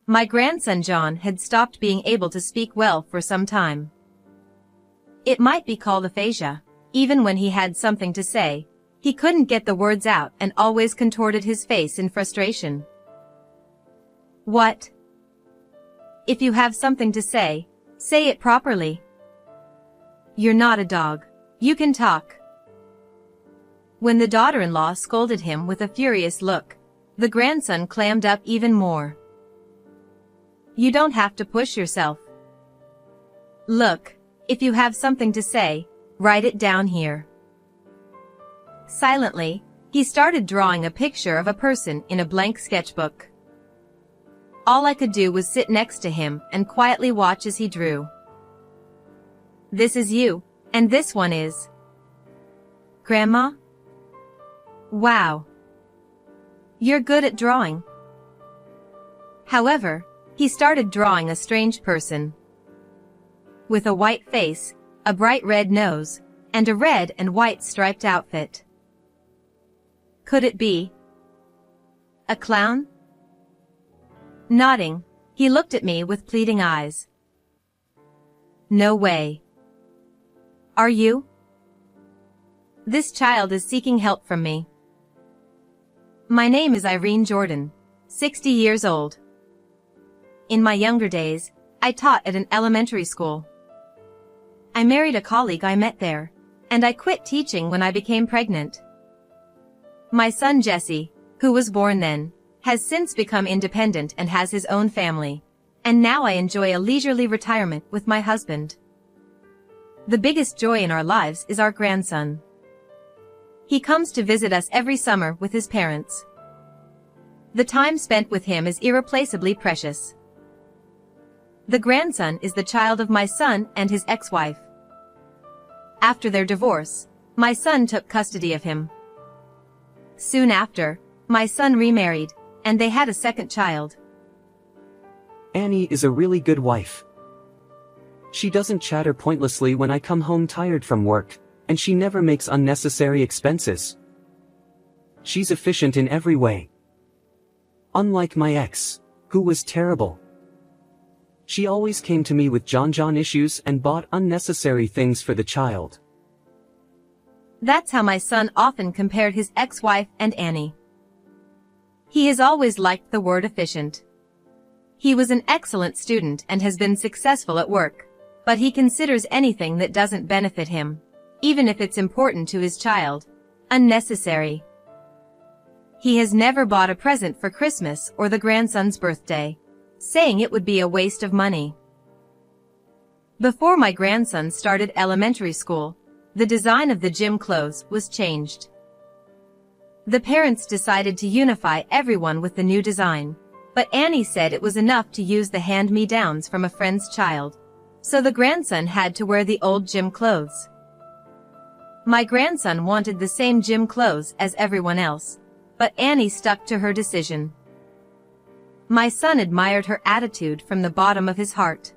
My grandson John had stopped being able to speak well for some time. It might be called aphasia. Even when he had something to say, he couldn't get the words out and always contorted his face in frustration. What? If you have something to say it properly. You're not a dog. You can talk. When the daughter-in-law scolded him with a furious look, the grandson clammed up even more. You don't have to push yourself. Look, if you have something to say, write it down here. Silently, he started drawing a picture of a person in a blank sketchbook. All I could do was sit next to him and quietly watch as he drew. This is you, and this one is Grandma? Wow. You're good at drawing. However, he started drawing a strange person. With a white face, a bright red nose, and a red and white striped outfit. Could it be a clown? Nodding, he looked at me with pleading eyes. No way. Are you? This child is seeking help from me. My name is Irene Jordan, 60 years old. In my younger days, I taught at an elementary school. I married a colleague I met there, and I quit teaching when I became pregnant. My son Jesse, who was born then, has since become independent and has his own family, and now I enjoy a leisurely retirement with my husband. The biggest joy in our lives is our grandson. He comes to visit us every summer with his parents. The time spent with him is irreplaceably precious. The grandson is the child of my son and his ex-wife. After their divorce, my son took custody of him. Soon after, my son remarried, and they had a second child. Annie is a really good wife. She doesn't chatter pointlessly when I come home tired from work, and she never makes unnecessary expenses. She's efficient in every way. Unlike my ex, who was terrible. She always came to me with John issues and bought unnecessary things for the child. That's how my son often compared his ex-wife and Annie. He has always liked the word efficient. He was an excellent student and has been successful at work, but he considers anything that doesn't benefit him, even if it's important to his child, unnecessary. He has never bought a present for Christmas or the grandson's birthday, saying it would be a waste of money. Before my grandson started elementary school, the design of the gym clothes was changed. The parents decided to unify everyone with the new design, but Annie said it was enough to use the hand-me-downs from a friend's child, so the grandson had to wear the old gym clothes. My grandson wanted the same gym clothes as everyone else, but Annie stuck to her decision. My son admired her attitude from the bottom of his heart.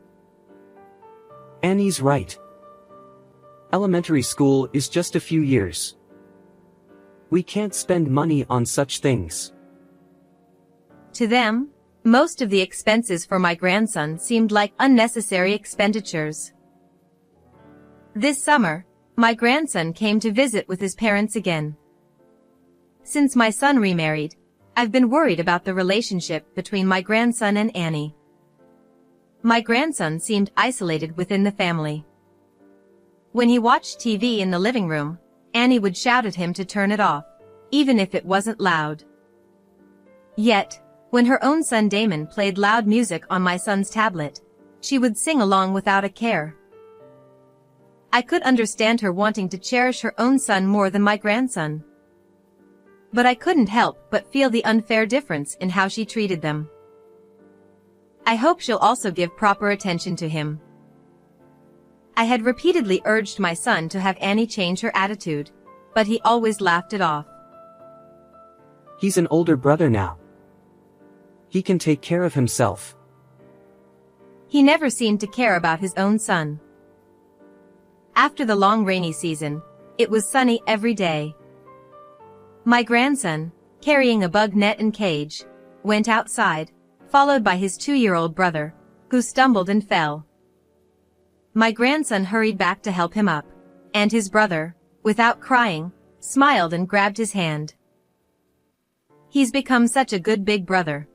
Annie's right. Elementary school is just a few years. We can't spend money on such things. To them, most of the expenses for my grandson seemed like unnecessary expenditures. This summer, my grandson came to visit with his parents again. Since my son remarried, I've been worried about the relationship between my grandson and Annie. My grandson seemed isolated within the family. When he watched TV in the living room, Annie would shout at him to turn it off, even if it wasn't loud. Yet, when her own son Damon played loud music on my son's tablet, she would sing along without a care. I could understand her wanting to cherish her own son more than my grandson. But I couldn't help but feel the unfair difference in how she treated them. I hope she'll also give proper attention to him. I had repeatedly urged my son to have Annie change her attitude, but he always laughed it off. He's an older brother now. He can take care of himself. He never seemed to care about his own son. After the long rainy season, it was sunny every day. My grandson, carrying a bug net and cage, went outside, followed by his 2-year-old brother, who stumbled and fell. My grandson hurried back to help him up, and his brother, without crying, smiled and grabbed his hand. He's become such a good big brother.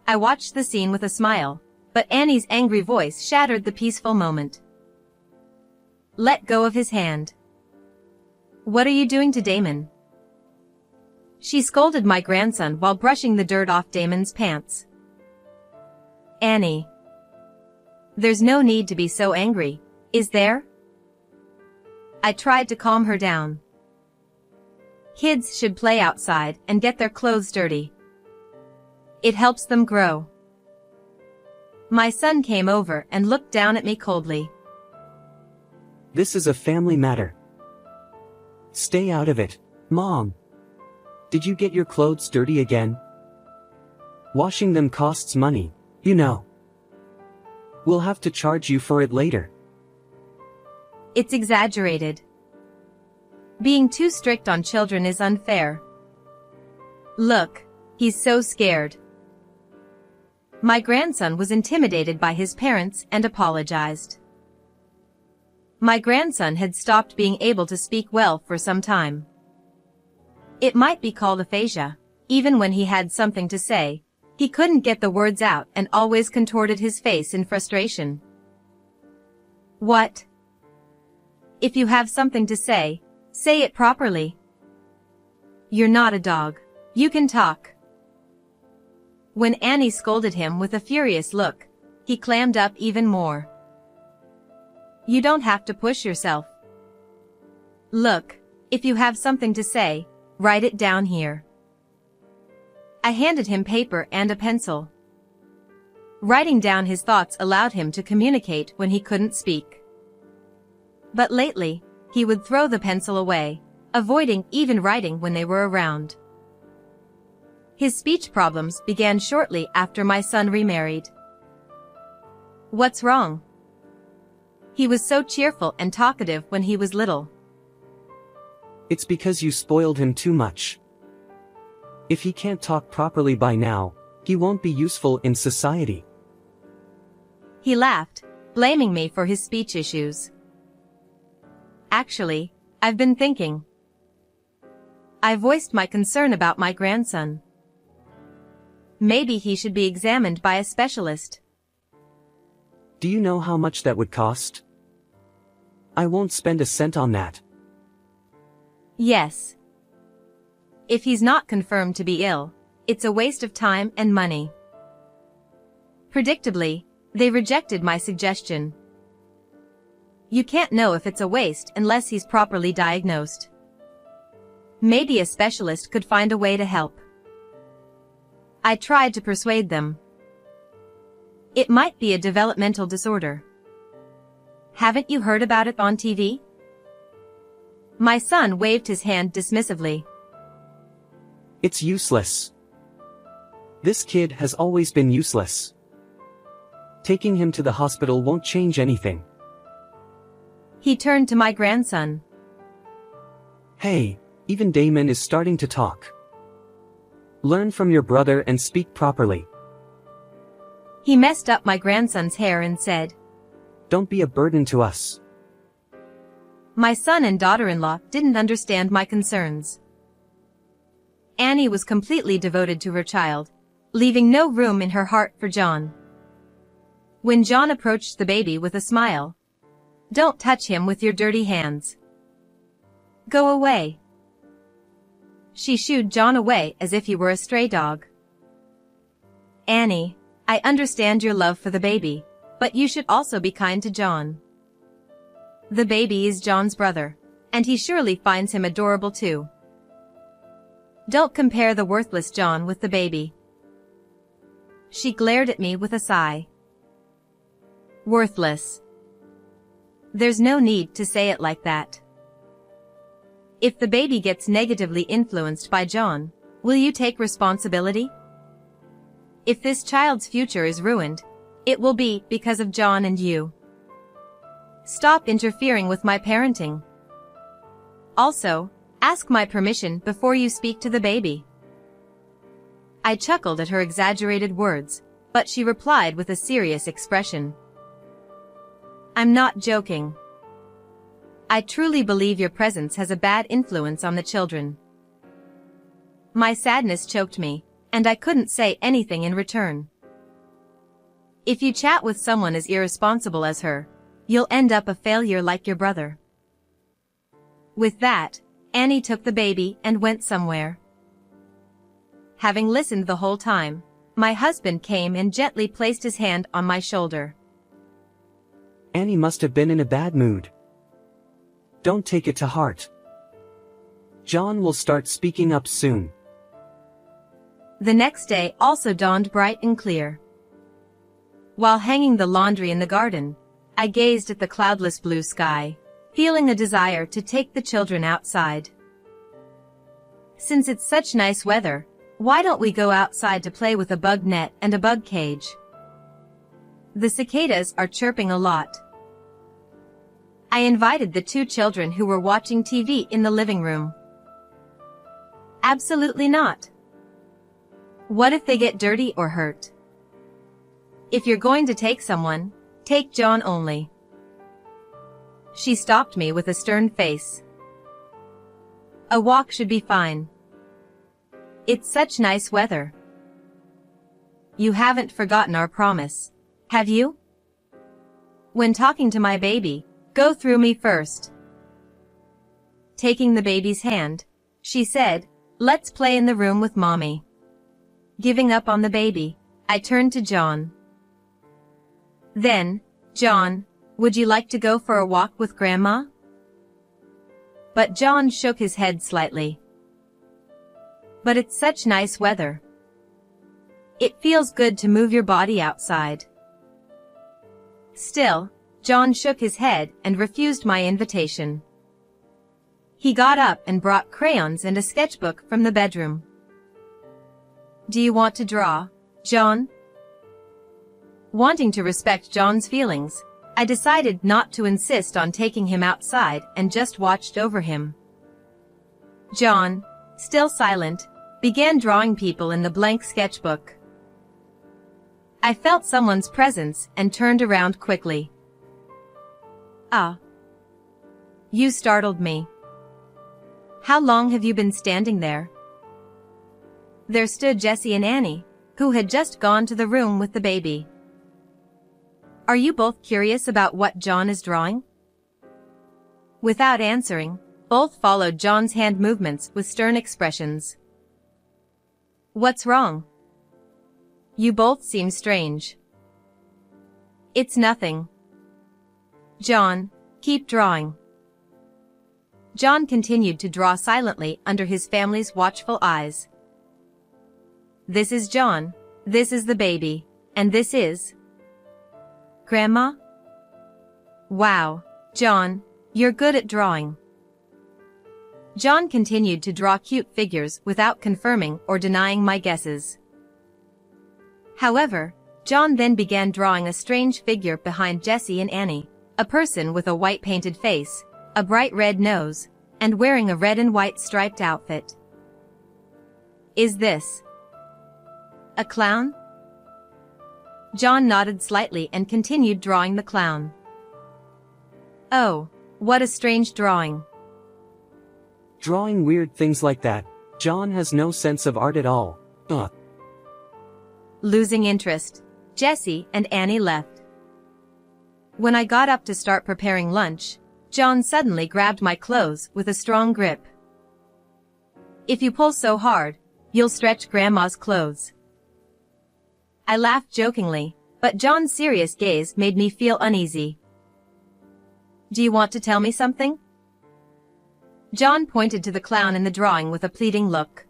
I watched the scene with a smile, but Annie's angry voice shattered the peaceful moment. Let go of his hand. What are you doing to Damon? She scolded my grandson while brushing the dirt off Damon's pants. Annie. There's no need to be so angry, is there? I tried to calm her down. Kids should play outside and get their clothes dirty. It helps them grow. My son came over and looked down at me coldly. This is a family matter. Stay out of it, Mom. Did you get your clothes dirty again? Washing them costs money, you know. We'll have to charge you for it later. It's exaggerated. Being too strict on children is unfair. Look, he's so scared. My grandson was intimidated by his parents and apologized. My grandson had stopped being able to speak well for some time. It might be called aphasia. Even when he had something to say, he couldn't get the words out and always contorted his face in frustration. What? If you have something to say it properly. You're not a dog. You can talk. When Annie scolded him with a furious look, he clammed up even more. You don't have to push yourself. Look, if you have something to say, write it down here. I handed him paper and a pencil. Writing down his thoughts allowed him to communicate when he couldn't speak. But lately, he would throw the pencil away, avoiding even writing when they were around. His speech problems began shortly after my son remarried. What's wrong? He was so cheerful and talkative when he was little. It's because you spoiled him too much. If he can't talk properly by now, he won't be useful in society. He laughed, blaming me for his speech issues. Actually, I've been thinking. I voiced my concern about my grandson. Maybe he should be examined by a specialist. Do you know how much that would cost? I won't spend a cent on that. Yes. If he's not confirmed to be ill, it's a waste of time and money. Predictably, they rejected my suggestion. You can't know if it's a waste unless he's properly diagnosed. Maybe a specialist could find a way to help. I tried to persuade them. It might be a developmental disorder. Haven't you heard about it on TV? My son waved his hand dismissively. It's useless. This kid has always been useless. Taking him to the hospital won't change anything. He turned to my grandson. Hey, even Damon is starting to talk. Learn from your brother and speak properly. He messed up my grandson's hair and said, Don't be a burden to us. My son and daughter-in-law didn't understand my concerns. Annie was completely devoted to her child, leaving no room in her heart for John. When John approached the baby with a smile, Don't touch him with your dirty hands. Go away. She shooed John away as if he were a stray dog. Annie, I understand your love for the baby, but you should also be kind to John. The baby is John's brother, and he surely finds him adorable too. Don't compare the worthless John with the baby. She glared at me with a sigh. Worthless. There's no need to say it like that. If the baby gets negatively influenced by John, will you take responsibility? If this child's future is ruined, it will be because of John and you. Stop interfering with my parenting. Also, ask my permission before you speak to the baby. I chuckled at her exaggerated words, but she replied with a serious expression. I'm not joking. I truly believe your presence has a bad influence on the children. My sadness choked me, and I couldn't say anything in return. If you chat with someone as irresponsible as her, you'll end up a failure like your brother. With that, Annie took the baby and went somewhere. Having listened the whole time, my husband came and gently placed his hand on my shoulder. Annie must have been in a bad mood. Don't take it to heart. John will start speaking up soon. The next day also dawned bright and clear. While hanging the laundry in the garden, I gazed at the cloudless blue sky, feeling a desire to take the children outside. Since it's such nice weather, why don't we go outside to play with a bug net and a bug cage? The cicadas are chirping a lot. I invited the two children who were watching TV in the living room. Absolutely not. What if they get dirty or hurt? If you're going to take someone, take John only. She stopped me with a stern face. A walk should be fine. It's such nice weather. You haven't forgotten our promise, have you? When talking to my baby, go through me first. Taking the baby's hand, she said, let's play in the room with mommy. Giving up on the baby, I turned to John. Then, John, would you like to go for a walk with Grandma? But John shook his head slightly. But it's such nice weather. It feels good to move your body outside. Still, John shook his head and refused my invitation. He got up and brought crayons and a sketchbook from the bedroom. Do you want to draw, John? Wanting to respect John's feelings, I decided not to insist on taking him outside and just watched over him. John, still silent, began drawing people in the blank sketchbook. I felt someone's presence and turned around quickly. Ah. You startled me. How long have you been standing there? There stood Jessie and Annie, who had just gone to the room with the baby. Are you both curious about what John is drawing? Without answering, both followed John's hand movements with stern expressions. What's wrong? You both seem strange. It's nothing. John, keep drawing. John continued to draw silently under his family's watchful eyes. This is John, this is the baby, and this is Grandma? Wow, John, you're good at drawing. John continued to draw cute figures without confirming or denying my guesses. However, John then began drawing a strange figure behind Jessie and Annie, a person with a white painted face, a bright red nose, and wearing a red and white striped outfit. Is this a clown? John nodded slightly and continued drawing the clown. Oh, what a strange drawing. Drawing weird things like that. John has no sense of art at all. Ugh. Losing interest, Jessie and Annie left. When I got up to start preparing lunch, John suddenly grabbed my clothes with a strong grip. If you pull so hard, you'll stretch Grandma's clothes. I laughed jokingly, but John's serious gaze made me feel uneasy. Do you want to tell me something? John pointed to the clown in the drawing with a pleading look.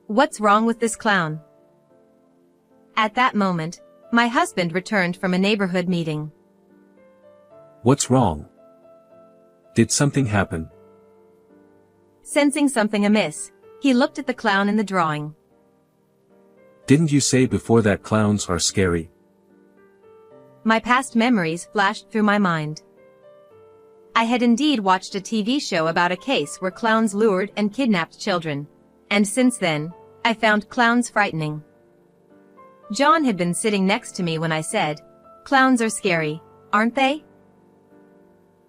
What's wrong with this clown? At that moment, my husband returned from a neighborhood meeting. What's wrong? Did something happen? Sensing something amiss, he looked at the clown in the drawing. Didn't you say before that clowns are scary? My past memories flashed through my mind. I had indeed watched a TV show about a case where clowns lured and kidnapped children, and since then, I found clowns frightening. John had been sitting next to me when I said, "Clowns are scary, aren't they?"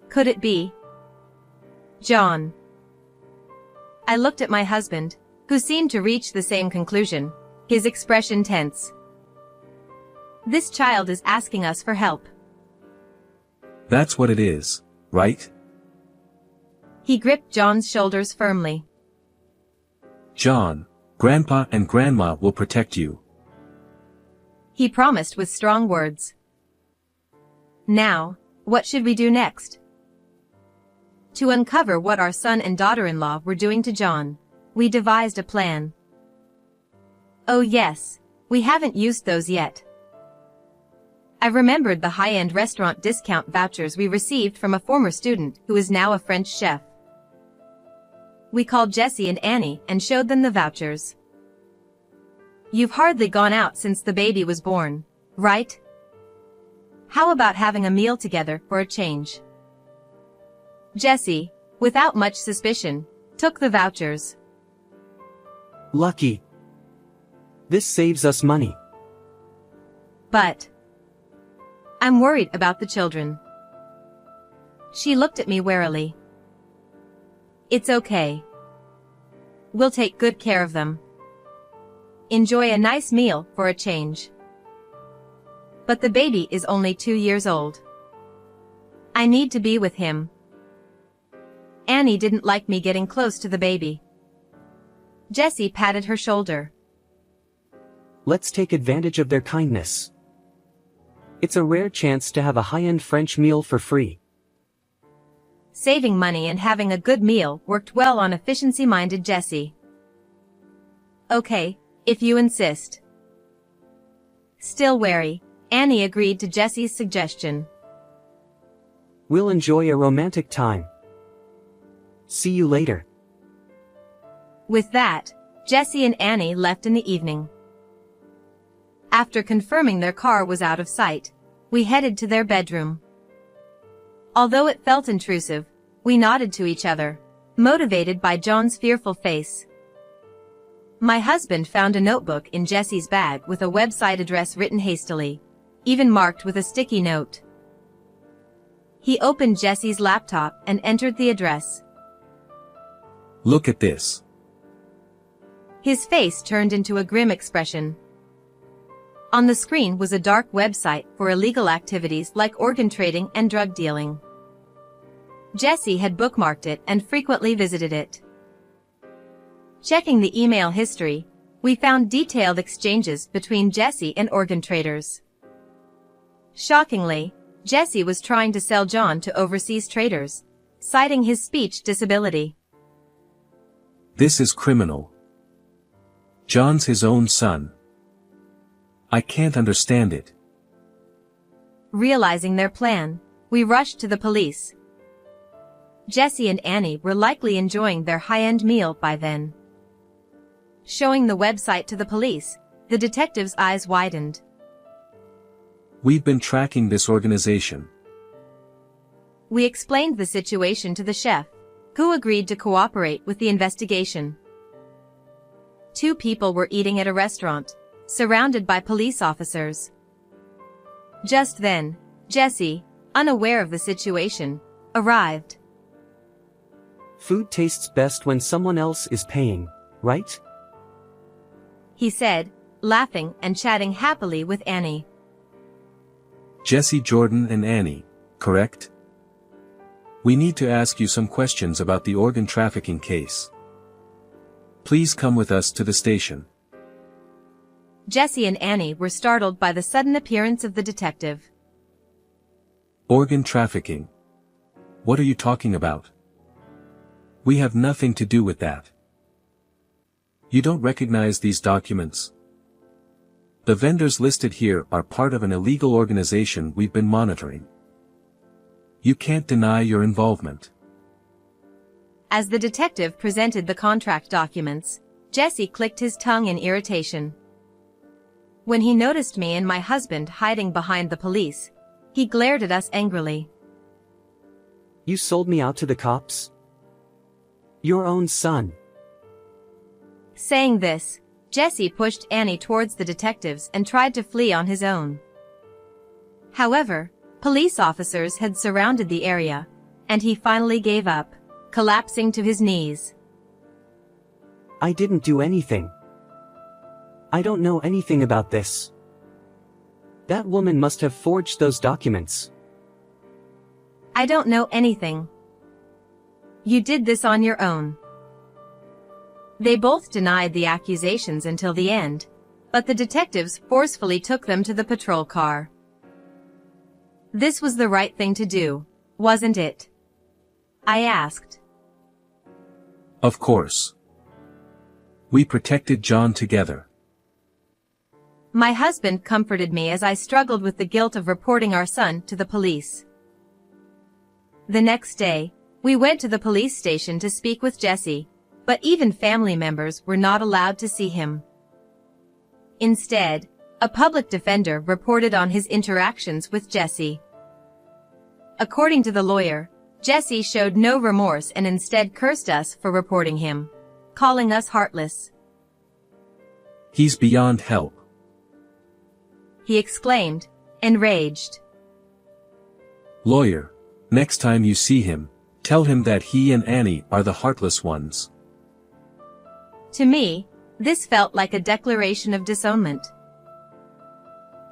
Could it be John? I looked at my husband, who seemed to reach the same conclusion, his expression tense. This child is asking us for help. That's what it is, right? He gripped John's shoulders firmly. John, Grandpa and Grandma will protect you. He promised with strong words. Now, what should we do next? To uncover what our son and daughter-in-law were doing to John, we devised a plan. Oh yes, we haven't used those yet. I remembered the high-end restaurant discount vouchers we received from a former student who is now a French chef. We called Jessie and Annie and showed them the vouchers. You've hardly gone out since the baby was born, right? How about having a meal together for a change? Jessie, without much suspicion, took the vouchers. Lucky. This saves us money. But I'm worried about the children. She looked at me warily. It's okay. We'll take good care of them. Enjoy a nice meal for a change. But the baby is only 2 years old. I need to be with him. Annie didn't like me getting close to the baby. Jessie patted her shoulder. Let's take advantage of their kindness. It's a rare chance to have a high-end French meal for free. Saving money and having a good meal worked well on efficiency-minded Jessie. Okay, if you insist. Still wary, Annie agreed to Jessie's suggestion. We'll enjoy a romantic time. See you later. With that, Jessie and Annie left in the evening. After confirming their car was out of sight, we headed to their bedroom. Although it felt intrusive, we nodded to each other, motivated by John's fearful face. My husband found a notebook in Jessie's bag with a website address written hastily, even marked with a sticky note. He opened Jessie's laptop and entered the address. Look at this. His face turned into a grim expression. On the screen was a dark website for illegal activities like organ trading and drug dealing. Jessie had bookmarked it and frequently visited it. Checking the email history, we found detailed exchanges between Jessie and organ traders. Shockingly, Jessie was trying to sell John to overseas traders, citing his speech disability. This is criminal. John's his own son. I can't understand it. Realizing their plan, we rushed to the police. Jessie and Annie were likely enjoying their high-end meal by then. Showing the website to the police, the detective's eyes widened. We've been tracking this organization. We explained the situation to the chef, who agreed to cooperate with the investigation. 2 people were eating at a restaurant, surrounded by police officers. Just then, Jessie, unaware of the situation, arrived. Food tastes best when someone else is paying, right? He said, laughing and chatting happily with Annie. Jessie, Jordan and Annie, correct? We need to ask you some questions about the organ trafficking case. Please come with us to the station. Jessie and Annie were startled by the sudden appearance of the detective. Organ trafficking. What are you talking about? We have nothing to do with that. You don't recognize these documents? The vendors listed here are part of an illegal organization we've been monitoring. You can't deny your involvement. As the detective presented the contract documents, Jessie clicked his tongue in irritation. When he noticed me and my husband hiding behind the police, he glared at us angrily. You sold me out to the cops? Your own son. Saying this, Jesse pushed Annie towards the detectives and tried to flee on his own. However, police officers had surrounded the area, and he finally gave up, collapsing to his knees. I didn't do anything. I don't know anything about this. That woman must have forged those documents. I don't know anything. You did this on your own. They both denied the accusations until the end, but the detectives forcefully took them to the patrol car. This was the right thing to do, wasn't it? I asked. Of course. We protected John together. My husband comforted me as I struggled with the guilt of reporting our son to the police. The next day, we went to the police station to speak with Jesse, but even family members were not allowed to see him. Instead, a public defender reported on his interactions with Jesse. According to the lawyer, Jesse showed no remorse and instead cursed us for reporting him, calling us heartless. He's beyond help. He exclaimed, enraged. Lawyer, next time you see him, tell him that he and Annie are the heartless ones. To me, this felt like a declaration of disownment.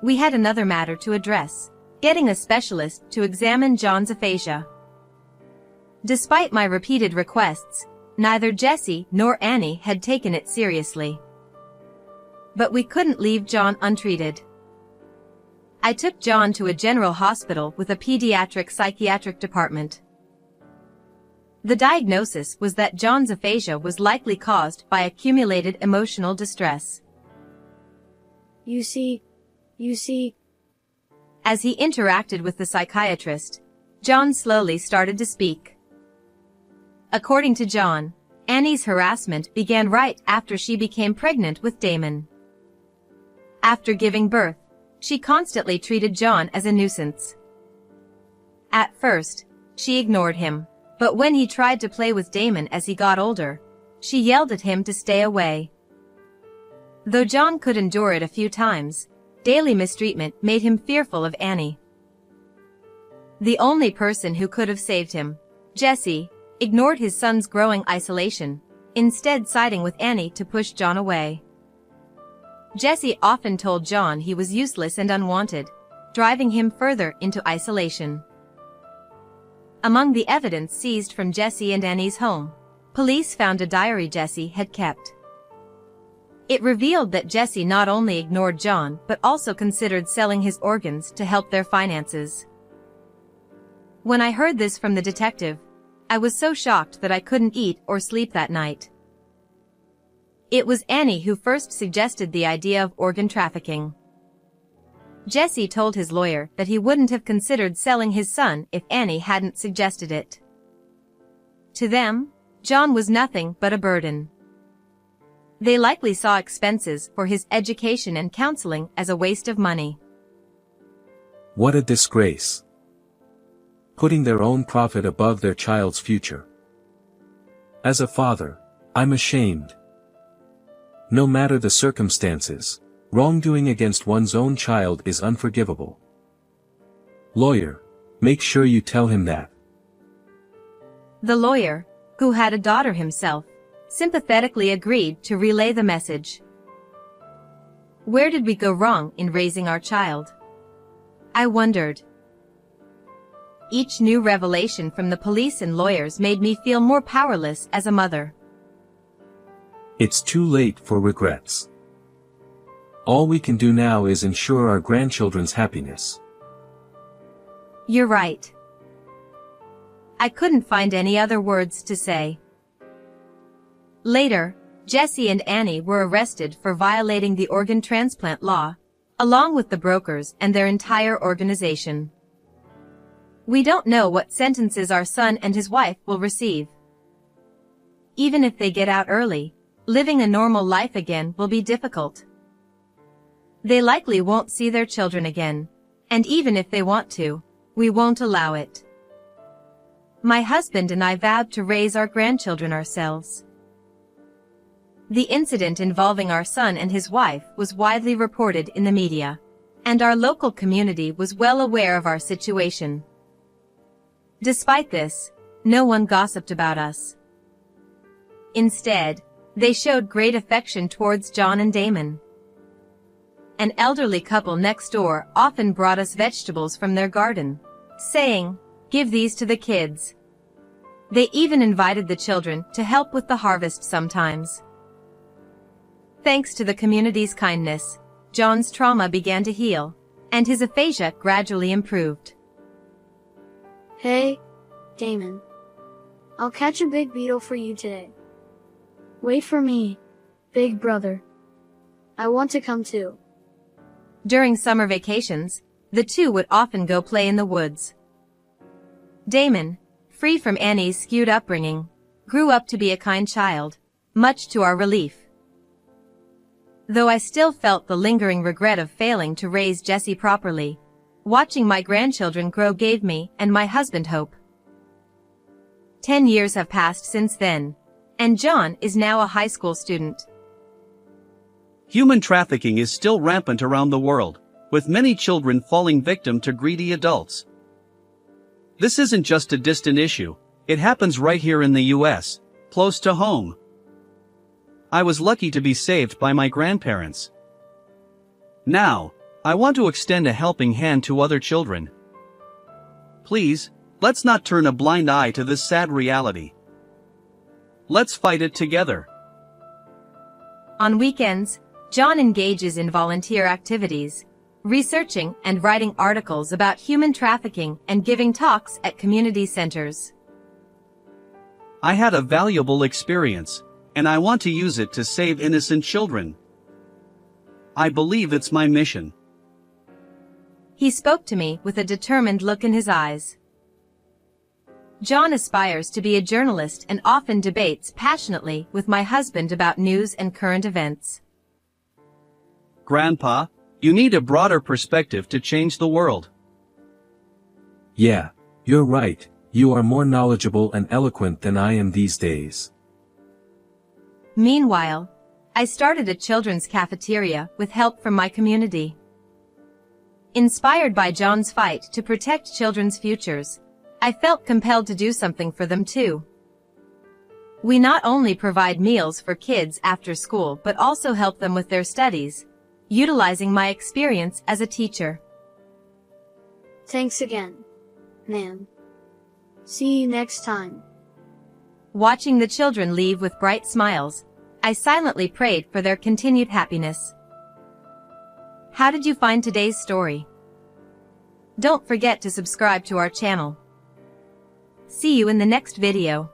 We had another matter to address, getting a specialist to examine John's aphasia. Despite my repeated requests, neither Jesse nor Annie had taken it seriously. But we couldn't leave John untreated. I took John to a general hospital with a pediatric psychiatric department. The diagnosis was that John's aphasia was likely caused by accumulated emotional distress. You see. As he interacted with the psychiatrist, John slowly started to speak. According to John, Annie's harassment began right after she became pregnant with Damon. After giving birth, she constantly treated John as a nuisance. At first, she ignored him, but when he tried to play with Damon as he got older, she yelled at him to stay away. Though John could endure it a few times, daily mistreatment made him fearful of Annie. The only person who could have saved him, Jesse, ignored his son's growing isolation, instead siding with Annie to push John away. Jesse often told John he was useless and unwanted, driving him further into isolation. Among the evidence seized from Jesse and Annie's home, police found a diary Jesse had kept. It revealed that Jesse not only ignored John but also considered selling his organs to help their finances. When I heard this from the detective, I was so shocked that I couldn't eat or sleep that night. It was Annie who first suggested the idea of organ trafficking. Jesse told his lawyer that he wouldn't have considered selling his son if Annie hadn't suggested it. To them, John was nothing but a burden. They likely saw expenses for his education and counseling as a waste of money. What a disgrace. Putting their own profit above their child's future. As a father, I'm ashamed. No matter the circumstances, wrongdoing against one's own child is unforgivable. Lawyer, make sure you tell him that. The lawyer, who had a daughter himself, sympathetically agreed to relay the message. Where did we go wrong in raising our child? I wondered. Each new revelation from the police and lawyers made me feel more powerless as a mother. It's too late for regrets. All we can do now is ensure our grandchildren's happiness. You're right. I couldn't find any other words to say. Later, Jesse and Annie were arrested for violating the organ transplant law, along with the brokers and their entire organization. We don't know what sentences our son and his wife will receive. Even if they get out early, living a normal life again will be difficult. They likely won't see their children again, and even if they want to, we won't allow it. My husband and I vowed to raise our grandchildren ourselves. The incident involving our son and his wife was widely reported in the media, and our local community was well aware of our situation. Despite this, no one gossiped about us. Instead, they showed great affection towards John and Damon. An elderly couple next door often brought us vegetables from their garden, saying, "Give these to the kids." They even invited the children to help with the harvest sometimes. Thanks to the community's kindness, John's trauma began to heal, and his aphasia gradually improved. Hey, Damon. I'll catch a big beetle for you today. Wait for me, big brother. I want to come too. During summer vacations, the two would often go play in the woods. Damon, free from Annie's skewed upbringing, grew up to be a kind child, much to our relief. Though I still felt the lingering regret of failing to raise Jessie properly, watching my grandchildren grow gave me and my husband hope. 10 years have passed since then, and John is now a high school student. Human trafficking is still rampant around the world, with many children falling victim to greedy adults. This isn't just a distant issue, it happens right here in the US, close to home. I was lucky to be saved by my grandparents. Now, I want to extend a helping hand to other children. Please, let's not turn a blind eye to this sad reality. Let's fight it together. On weekends, John engages in volunteer activities, researching and writing articles about human trafficking and giving talks at community centers. I had a valuable experience, and I want to use it to save innocent children. I believe it's my mission. He spoke to me with a determined look in his eyes. John aspires to be a journalist and often debates passionately with my husband about news and current events. Grandpa, you need a broader perspective to change the world. Yeah, you're right, you are more knowledgeable and eloquent than I am these days. Meanwhile, I started a children's cafeteria with help from my community. Inspired by John's fight to protect children's futures, I felt compelled to do something for them too. We not only provide meals for kids after school but also help them with their studies, utilizing my experience as a teacher. Thanks again, ma'am. See you next time. Watching the children leave with bright smiles, I silently prayed for their continued happiness. How did you find today's story? Don't forget to subscribe to our channel. See you in the next video.